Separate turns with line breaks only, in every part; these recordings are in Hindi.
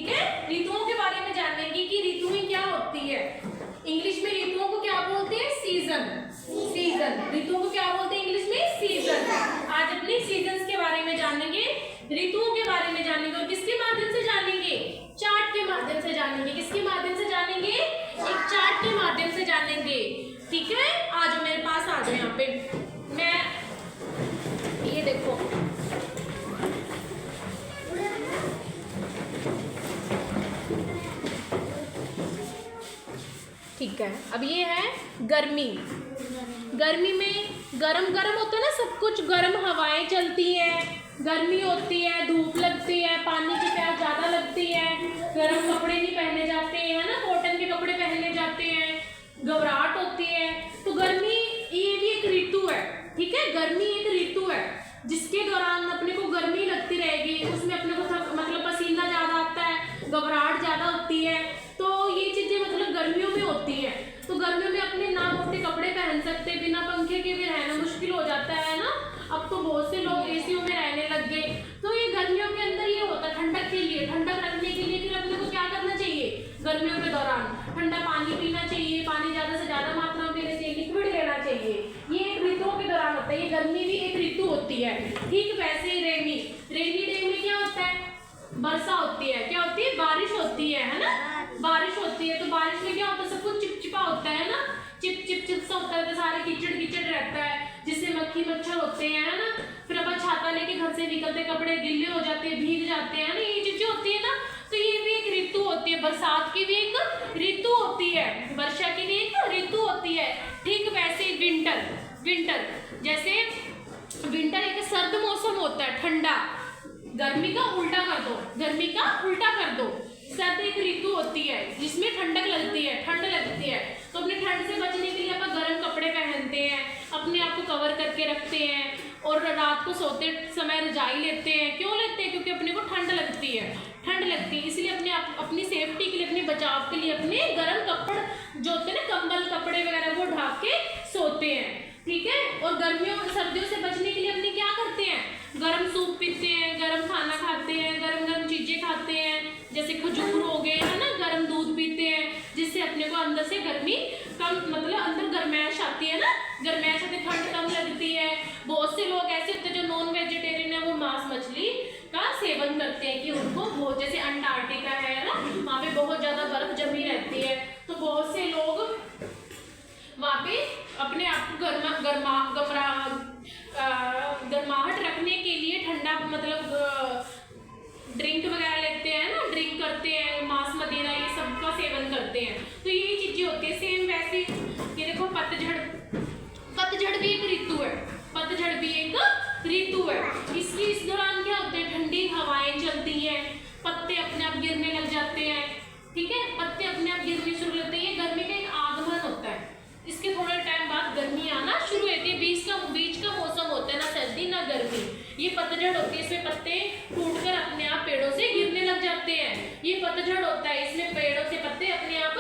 ठीक है, ऋतुओं के बारे में जानेंगे कि ऋतुएं क्या होती है। इंग्लिश में ऋतुओं को क्या बोलते हैं? सीजन। सीजन, ऋतुओं को क्या बोलते हैं इंग्लिश में? सीजन। आज अपने सीजन्स के बारे में जानेंगे, ऋतुओं के बारे में जानेंगे और किसके माध्यम से जानेंगे? चार्ट के माध्यम से जानेंगे। किसके माध्यम से जानेंगे? एक चार्ट के माध्यम से जानेंगे। ठीक है, आ जाओ मेरे पास, आ जाओ यहाँ पे। मैं ये देखो, ठीक है, अब ये है गर्मी। गर्मी में गरम गरम होता है ना, सब कुछ गर्म हवाएं चलती है, गर्मी होती है, धूप लगती है, पानी की प्यास ज्यादा लगती है, गर्म कपड़े नहीं पहने जाते हैं ना, कॉटन के कपड़े पहने जाते हैं, घबराहट होती है। तो गर्मी ये भी एक ऋतु है। ठीक है, गर्मी एक ऋतु है जिसके दौरान अपने को गर्मी लगती रहेगी, उसमें अपने को मतलब पसीना ज्यादा आता है, घबराहट ज्यादा होती है। तो ये चीजें मतलब गर्मियों में होती है। तो गर्मियों में अपने ना मोटे कपड़े पहन सकते, बिना पंखे के भी रहना मुश्किल हो जाता है ना। अब तो बहुत से लोग एसीओ में रहने लग गए। तो ये गर्मियों के अंदर ये होता है ठंडक के लिए, ठंडक रखने के लिए फिर अपने को क्या करना चाहिए? गर्मियों के दौरान ठंडा पानी पीना चाहिए, पानी ज्यादा से ज्यादा मात्रा में पीना चाहिए, लिक्विड लेना चाहिए। ये एक ऋतुओं के दौरान होता है। ये गर्मी भी एक ऋतु होती है। ठीक वैसे ही रेनी डे में क्या होता है? वर्षा होती है। क्या होती है? बारिश होती है ना, बारिश होती है। तो बारिश में क्या होता है? सब कुछ चिपचिपा होता है ना, चिप चिप चिप सा होता है, तो सारे कीचड़ कीचड़ रहता है, जिससे मक्खी मच्छर होते हैं, है ना। फिर अपन छाता लेके घर से निकलते, कपड़े गिल्ले हो जाते हैं, भीग जाते हैं ना, ये चीजें होती है ना। तो ये भी एक ऋतु होती है। बरसात की भी एक ऋतु होती है, वर्षा की भी एक ऋतु होती है। ठीक वैसे विंटर जैसे विंटर एक सर्द मौसम होता है, ठंडा। गर्मी का उल्टा कर दो, गर्मी का उल्टा कर दो। सर्द एक ऋतु होती है जिसमें ठंडक लगती है, ठंड लगती है। तो अपने ठंड से बचने के लिए अपन गर्म कपड़े पहनते हैं, अपने आप को कवर करके रखते हैं, और रात को सोते समय रजाई लेते हैं। क्यों लेते हैं? क्योंकि अपने को ठंड लगती है, ठंड लगती है। इसलिए अपनी सेफ्टी के लिए, अपने बचाव के लिए अपने गर्म कपड़े जो होते हैं ना, कंबल कपड़े वगैरह, वो ढक के सोते हैं। ठीक है, और सर्दियों से बचने के लिए अपने क्या करते हैं? गर्म सूप पीते हैं, गर्म खाना खाते हैं, गर्म गर्म चीजें खाते हैं, जैसे खजूर हो गए, है ना, गर्म दूध पीते हैं, जिससे अपने को अंदर से गर्मी कम, मतलब अंदर गर्मैश आती है ना, गर्मैश आती है, ठंड कम लगती है। बहुत से लोग ऐसे होते हैं जो नॉन वेजिटेरियन है, वो मांस मछली का सेवन करते हैं कि उनको बहुत, जैसे अंटार्कटिका है ना, वहाँ पे बहुत ज्यादा बर्फ जमी रहती है। तो बहुत से लोग वहाँ पे अपने आप को गर्माहट रखने के लिए ठंडा, मतलब ड्रिंक वगैरह लेते हैं ना, ड्रिंक करते हैं, मांस मदिरा ये सब का सेवन करते हैं। तो यही चीजें होती है। सेम वैसे ये देखो, पतझड़ भी एक ऋतु है, पतझड़ भी एक ऋतु है। इस दौरान क्या होते हैं? ठंडी हवाएं चलती हैं, पत्ते अपने आप गिरने लग जाते हैं। ठीक है, पत्ते अपने आप गिरने शुरू होते हैं। ये गर्मी का एक आगमन होता है। इसके थोड़े टाइम बाद गर्मी आना शुरू होती है। बीच का मौसम होता है, ना सर्दी ना गर्मी। ये पतझड़ होती है, इसमें पत्ते टूटकर अपने आप पेड़ों से गिरने लग जाते हैं। ये पतझड़ होता है, इसमें पेड़ों से पत्ते अपने आप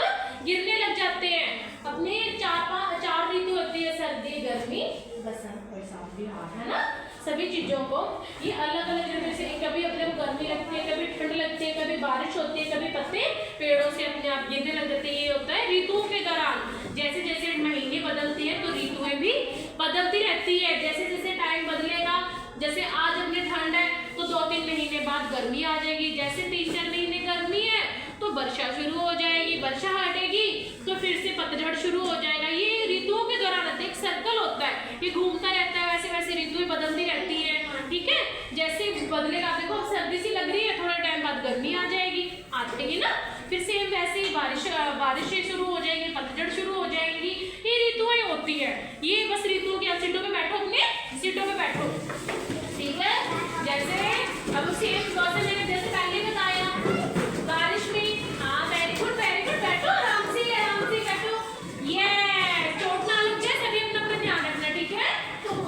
गिरने लग जाते हैं। अपने चार ऋतु होती है, सर्दी, गर्मी, बसंत, बरसात, बिहार, है ना। सभी चीजों को ये अलग अलग जगह से, कभी अपने को गर्मी लगती है, कभी ठंड लगती है, कभी बारिश होती है, कभी पत्ते पेड़ों से अपने आप गिरने लग जाते हैं। ये होता है ऋतुओं के दौरान। जैसे जैसे महीने बदलती है तो ऋतुएं भी बदलती रहती है। जैसे जैसे टाइम बदलेगा, जैसे आज अपने ठंड है तो 2-3 महीने बाद गर्मी आ जाएगी। जैसे 3-4 महीने गर्मी है तो वर्षा शुरू हो जाएगी, वर्षा हटेगी तो फिर से पतझड़ शुरू हो जाएगा। ये ऋतुओं के दौरान होता है, एक सर्कल होता है, ये घूमता रहता है। वैसे वैसे ऋतुएं बदलती रहती है। ठीक है, जैसे बदलेगा, देखो अब सर्दी सी लग रही है, थोड़े टाइम बाद गर्मी आ जाएगी ना, फिर से वैसे ही बारिशें शुरू हो जाएंगी, पतझड़ शुरू हो जाएंगी। ये ऋतुएं होती है। ये बस ऋतुओं की, आप सीटों पे बैठो, अपने सीटों पे बैठो। ठीक है, जैसे अब सेम प्रोसेस मैंने जैसे पहले बताया, बारिश में, हाँ वेरी गुड बैठो, आराम से बैठो। ये चोट ना लग जाए, सभी अपना ध्यान रखना। ठीक है,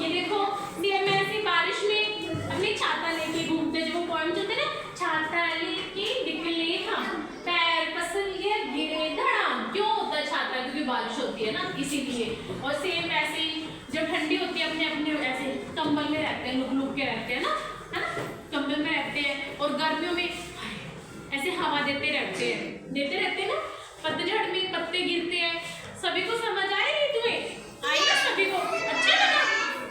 ये देखो, मैं ऐसी बारिश में अपनी छाता लेके घूमते, जो पॉइंट होते ना, छाता लेके निकले हम, पैर पसल ये गिरे धड़ाम। क्यों होता है छाता? क्योंकि बारिश होती है ना, इसीलिए। और सेम ऐसे ही जब ठंडी होती है, अपने ऐसे कंबल में रहते हैं, लुक के रहते हैं ना, है ना, कंबल में रहते हैं। और गर्मियों में ऐसे हवा देते रहते हैं ना। पतझड़ में पत्ते गिरते हैं। सभी को समझ आए ऋतुएं? आई ना सभी को? अच्छा लगा?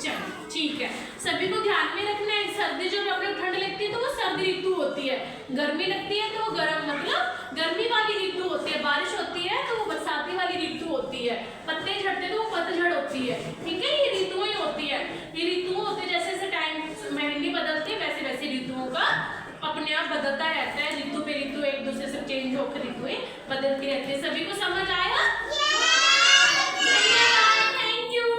चलो ठीक है, सभी को ध्यान में रखना है। सर्दी जब अपने ठंड लगती है तो वो सर्दी ऋतु होती है, गर्मी लगती है तो वो गर्म मतलब गर्मी वाली ऋतु होती है, बारिश होती है तो वो बरसाती वाली ऋतु होती है, पत्ते झड़ते तो वो पतझड़ होती है। ठीक है, ये ऋतुएं होती है, ये ऋतुओं होती है। जैसे जैसे टाइम महीने बदलते हैं वैसे वैसे ऋतुओं का अपने आप बदलता रहता है। ऋतु पे ऋतु एक दूसरे से चेंज होकर ऋतुएं बदलती रहती है। सभी को समझ आया?